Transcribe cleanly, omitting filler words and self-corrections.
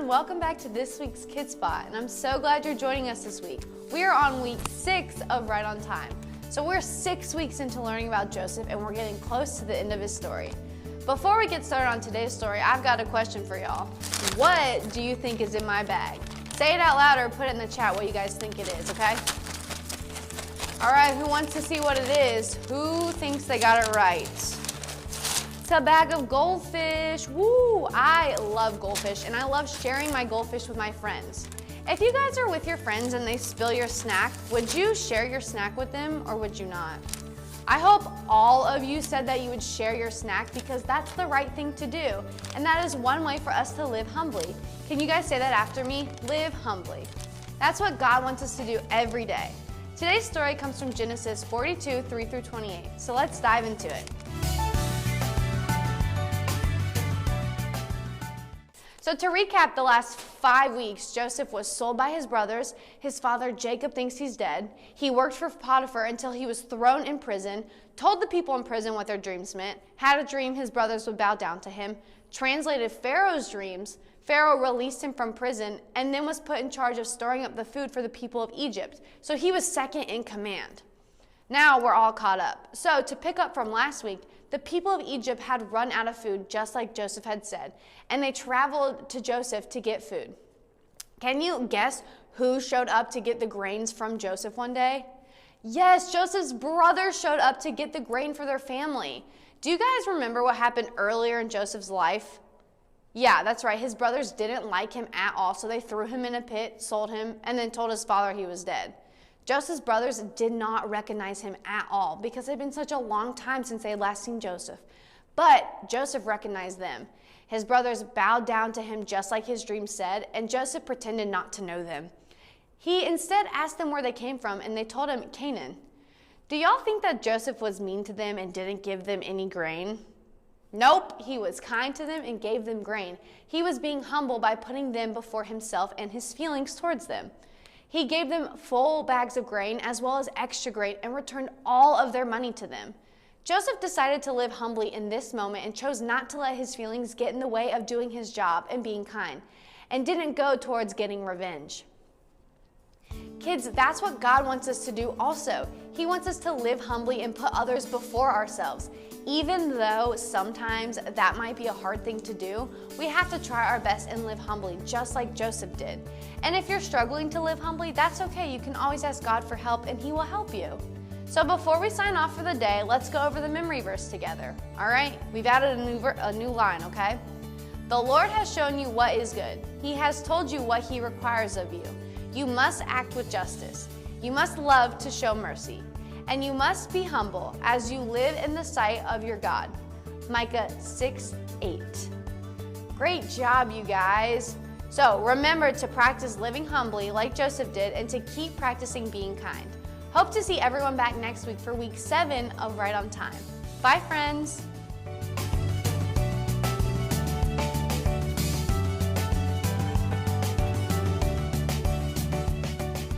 welcome back to this week's Kid Spot, and I'm so glad you're joining us this week. We are on week 6 of Right on Time. So we're 6 weeks into learning about Joseph, and we're getting close to the end of his story. Before we get started on today's story, I've got a question for y'all. What do you think is in my bag? Say it out loud or put it in the chat what you guys think it is, okay? All right, who wants to see what it is? Who thinks they got it right? It's a bag of goldfish. Woo! I love goldfish, and I love sharing my goldfish with my friends. If you guys are with your friends and they spill your snack, would you share your snack with them or would you not? I hope all of you said that you would share your snack because that's the right thing to do. And that is one way for us to live humbly. Can you guys say that after me? Live humbly. That's what God wants us to do every day. Today's story comes from Genesis 42, 3 through 28. So let's dive into it. So to recap the last 5 weeks, Joseph was sold by his brothers. His father, Jacob, thinks he's dead. He worked for Potiphar until he was thrown in prison, told the people in prison what their dreams meant, had a dream his brothers would bow down to him, translated Pharaoh's dreams. Pharaoh released him from prison and then was put in charge of storing up the food for the people of Egypt. So he was second in command. Now we're all caught up. So to pick up from last week, the people of Egypt had run out of food, just like Joseph had said, and they traveled to Joseph to get food. Can you guess who showed up to get the grains from Joseph one day? Yes, Joseph's brothers showed up to get the grain for their family. Do you guys remember what happened earlier in Joseph's life? Yeah, that's right. His brothers didn't like him at all, so they threw him in a pit, sold him, and then told his father he was dead. Joseph's brothers did not recognize him at all because it had been such a long time since they had last seen Joseph. But Joseph recognized them. His brothers bowed down to him just like his dream said, and Joseph pretended not to know them. He instead asked them where they came from, and they told him Canaan. Do y'all think that Joseph was mean to them and didn't give them any grain? Nope, he was kind to them and gave them grain. He was being humble by putting them before himself and his feelings towards them. He gave them full bags of grain as well as extra grain and returned all of their money to them. Joseph decided to live humbly in this moment and chose not to let his feelings get in the way of doing his job and being kind, and didn't go towards getting revenge. Kids, that's what God wants us to do also. He wants us to live humbly and put others before ourselves. Even though sometimes that might be a hard thing to do, we have to try our best and live humbly, just like Joseph did. And if you're struggling to live humbly, that's okay. You can always ask God for help and He will help you. So before we sign off for the day, let's go over the memory verse together. All right, we've added a new line, okay? The Lord has shown you what is good. He has told you what He requires of you. You must act with justice. You must love to show mercy. And you must be humble as you live in the sight of your God. Micah 6:8. Great job, you guys. So remember to practice living humbly like Joseph did and to keep practicing being kind. Hope to see everyone back next week for week 7 of Right on Time. Bye, friends.